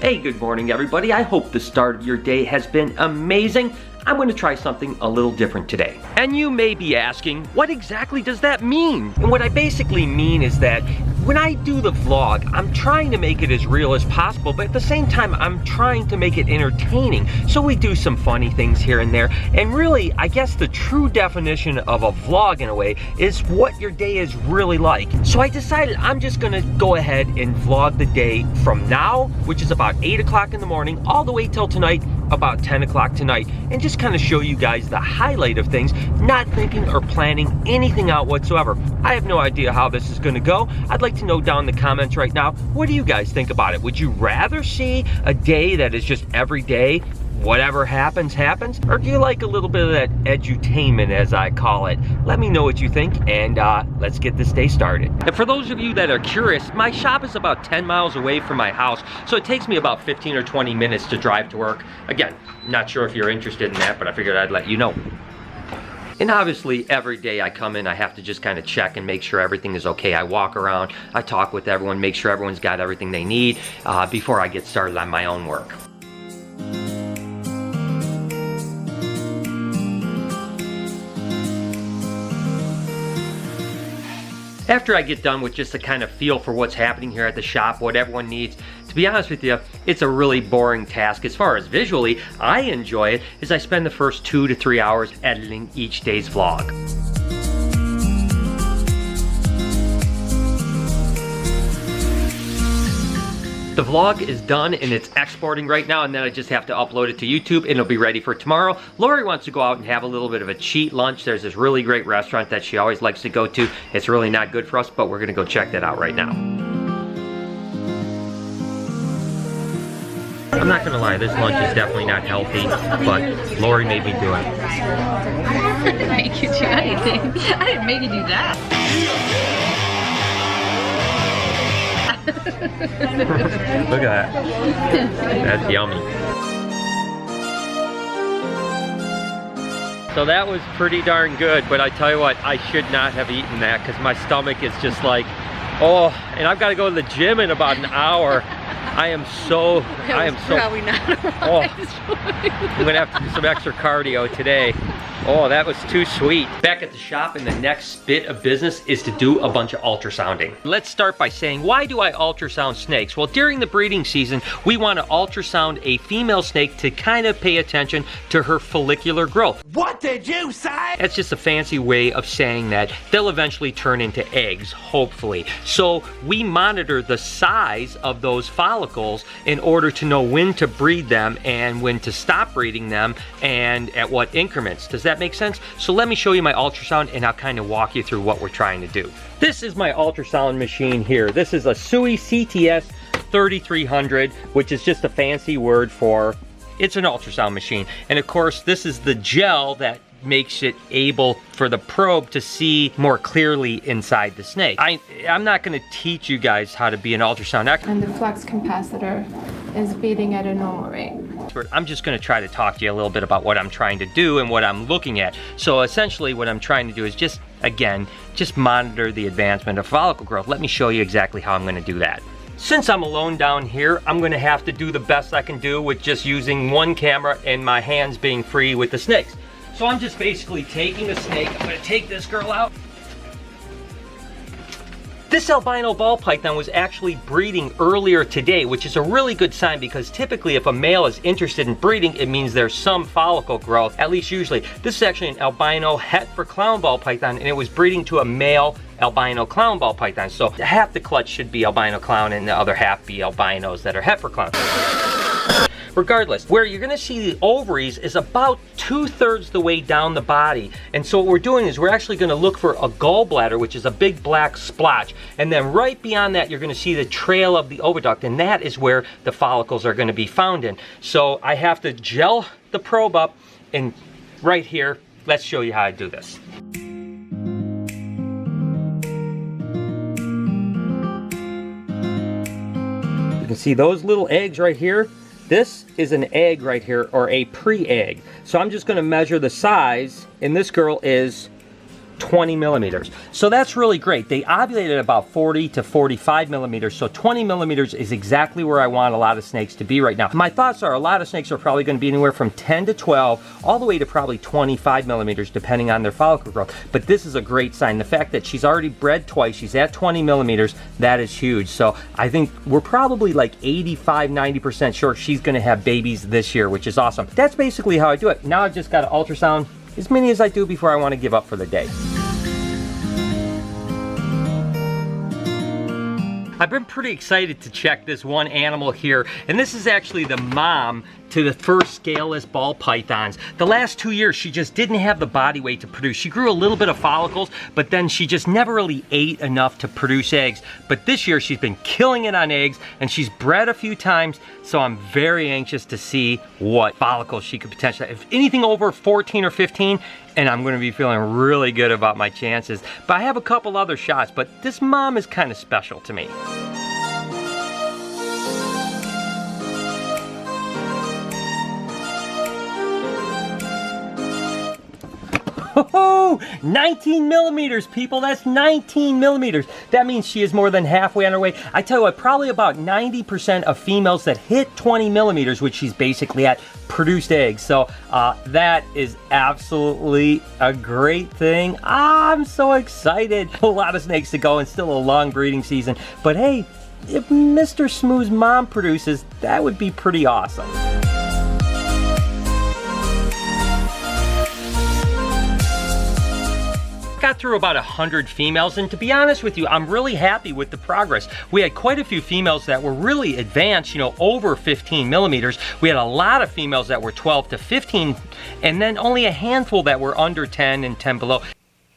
Hey, good morning everybody. I hope the start of your day has been amazing. I'm going to try something a little different today. And you may be asking, what exactly does that mean? And what I basically mean is that when I do the vlog, I'm trying to make it as real as possible, but at the same time, I'm trying to make it entertaining. So we do some funny things here and there. And really, I guess the true definition of a vlog in a way is what your day is really like. So I decided I'm just gonna go ahead and vlog the day from now, which is about 8 o'clock in the morning, all the way till tonight, about 10 o'clock tonight, and just kind of show you guys the highlight of things, not thinking or planning anything out whatsoever. I have no idea how this is gonna go. I'd like to know down in the comments right now, what do you guys think about it? Would you rather see a day that is just every day, whatever happens, happens? Or do you like a little bit of that edutainment, as I call it? Let me know what you think, and let's get this day started. And for those of you that are curious, my shop is about 10 miles away from my house, so it takes me about 15 or 20 minutes to drive to work. Again, not sure if you're interested in that, but I figured I'd let you know. And obviously, every day I come in, I have to just kind of check and make sure everything is okay. I walk around, I talk with everyone, make sure everyone's got everything they need before I get started on my own work. After I get done with just a kind of feel for what's happening here at the shop, what everyone needs, to be honest with you, it's a really boring task. As far as visually, I enjoy it as I spend the first 2 to 3 hours editing each day's vlog. The vlog is done and it's exporting right now, and then I just have to upload it to YouTube and it'll be ready for tomorrow. Lori wants to go out and have a little bit of a cheat lunch. There's this really great restaurant that she always likes to go to. It's really not good for us, but we're gonna go check that out right now. I'm not gonna lie, this lunch is definitely not healthy, but Lori made me do it. I didn't make you do anything. I didn't make you do that. Look at that. That's yummy. So that was pretty darn good, but I tell you what, I should not have eaten that because my stomach is just like, oh, and I've got to go to the gym in about an hour. I am so probably not oh, I'm gonna have to do some extra cardio today. Oh, that was too sweet. Back at the shop, and the next bit of business is to do a bunch of ultrasounding. Let's start by saying, why do I ultrasound snakes? Well, during the breeding season, we want to ultrasound a female snake to kind of pay attention to her follicular growth. What did you say? That's just a fancy way of saying that they'll eventually turn into eggs, hopefully. So we monitor the size of those follicles in order to know when to breed them and when to stop breeding them and at what increments. Does that make sense? So let me show you my ultrasound and I'll kind of walk you through what we're trying to do. This is my ultrasound machine here. This is a SUI CTS 3300, which is just a fancy word for it's an ultrasound machine. And of course, this is the gel that makes it able for the probe to see more clearly inside the snake. I'm not going to teach you guys how to be an ultrasound expert. And the flux capacitor is beating at a normal rate. I'm just going to try to talk to you a little bit about what I'm trying to do and what I'm looking at. So essentially what I'm trying to do is just monitor the advancement of follicle growth. Let me show you exactly how I'm going to do that. Since I'm alone down here, I'm going to have to do the best I can do with just using one camera and my hands being free with the snakes. So I'm just basically taking a snake. I'm going to take this girl out. This albino ball python was actually breeding earlier today, which is a really good sign because typically if a male is interested in breeding, it means there's some follicle growth, at least usually. This is actually an albino het for clown ball python, and it was breeding to a male albino clown ball python. So half the clutch should be albino clown and the other half be albinos that are het for clown. Regardless, where you're gonna see the ovaries is about 2/3 the way down the body. And so what we're doing is we're actually gonna look for a gallbladder, which is a big black splotch. And then right beyond that, you're gonna see the trail of the oviduct, and that is where the follicles are gonna be found in. So I have to gel the probe up, and right here, let's show you how I do this. You can see those little eggs right here. This is an egg right here, or a pre-egg. So I'm just gonna measure the size, and this girl is 20 millimeters. So that's really great. They ovulate at about 40 to 45 millimeters, so 20 millimeters is exactly where I want a lot of snakes to be right now. My thoughts are a lot of snakes are probably going to be anywhere from 10 to 12, all the way to probably 25 millimeters, depending on their follicle growth. But this is a great sign. The fact that she's already bred twice, she's at 20 millimeters, that is huge. So I think we're probably like 85, 90% sure she's going to have babies this year, which is awesome. That's basically how I do it. Now I've just got to ultrasound as many as I do before I want to give up for the day. I've been pretty excited to check this one animal here, and this is actually the mom to the first scaleless ball pythons. The last 2 years, she just didn't have the body weight to produce. She grew a little bit of follicles, but then she just never really ate enough to produce eggs. But this year, she's been killing it on eggs, and she's bred a few times, so I'm very anxious to see what follicles she could potentially have. If anything over 14 or 15, and I'm gonna be feeling really good about my chances. But I have a couple other shots, but this mom is kind of special to me. Oh, 19 millimeters, people. That's 19 millimeters. That means she is more than halfway on her way. I tell you what, probably about 90% of females that hit 20 millimeters, which she's basically at, produced eggs. So that is absolutely a great thing. I'm so excited. A lot of snakes to go and still a long breeding season. But hey, if Mr. Smooth's mom produces, that would be pretty awesome. Got through about 100 females, and to be honest with you, I'm really happy with the progress. We had quite a few females that were really advanced, you know, over 15 millimeters. We had a lot of females that were 12 to 15, and then only a handful that were under 10 and 10 below.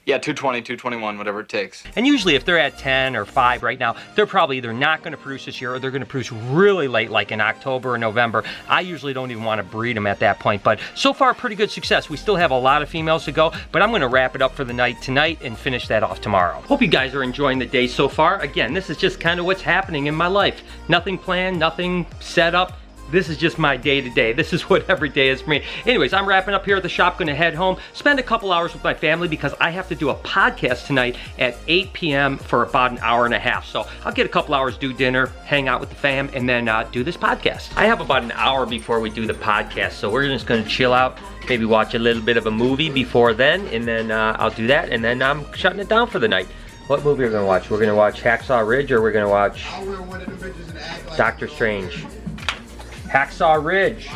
Yeah, 220, 221, whatever it takes. And usually if they're at 10 or 5 right now, they're probably either not going to produce this year or they're going to produce really late, like in October or November. I usually don't even want to breed them at that point, but so far pretty good success. We still have a lot of females to go, but I'm going to wrap it up for the night tonight and finish that off tomorrow. Hope you guys are enjoying the day so far. Again, this is just kind of what's happening in my life. Nothing planned, nothing set up. This is just my day-to-day. This is what every day is for me. Anyways, I'm wrapping up here at the shop, gonna head home, spend a couple hours with my family because I have to do a podcast tonight at 8 p.m. for about an hour and a half. So I'll get a couple hours, do dinner, hang out with the fam, and then do this podcast. I have about an hour before we do the podcast, so we're just gonna chill out, maybe watch a little bit of a movie before then, and then I'll do that, and then I'm shutting it down for the night. What movie are we gonna watch? We're gonna watch Hacksaw Ridge, or we're gonna watch Doctor Strange? Hacksaw Ridge.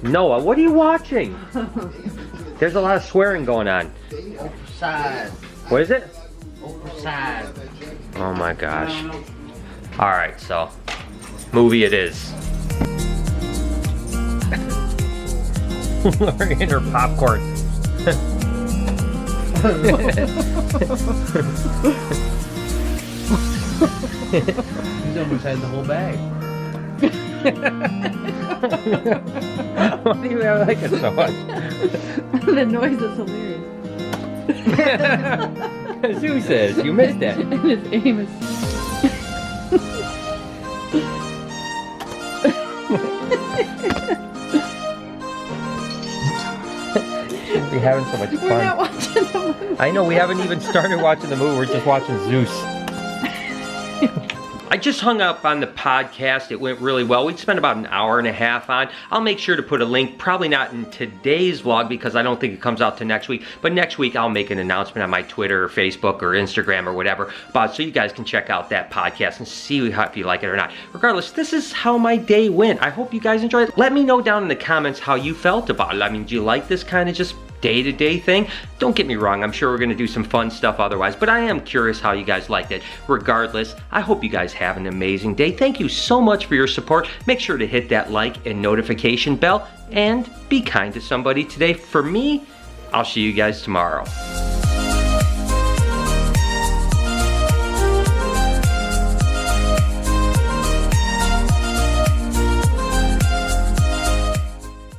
Noah, what are you watching? There's a lot of swearing going on. Overside. What is it? Overside. Oh my gosh. Alright, so movie it is. We're in her popcorn. He's almost had the whole bag. Why do you like it so much? The noise is hilarious. Zeus says, you missed that. And his aim is... We're having so much fun. We're not watching the movie. I know, we haven't even started watching the movie. We're just watching Zeus. I just hung up on the podcast. It went really well. We'd spent about an hour and a half on. I'll make sure to put a link, probably not in today's vlog because I don't think it comes out to next week, but next week I'll make an announcement on my Twitter or Facebook or Instagram or whatever, so you guys can check out that podcast and see if you like it or not. Regardless, this is how my day went. I hope you guys enjoyed it. Let me know down in the comments how you felt about it. I mean, do you like this kind of just day-to-day thing? Don't get me wrong, I'm sure we're gonna do some fun stuff otherwise, but I am curious how you guys liked it. Regardless, I hope you guys have an amazing day. Thank you so much for your support. Make sure to hit that like and notification bell and be kind to somebody today. For me, I'll see you guys tomorrow.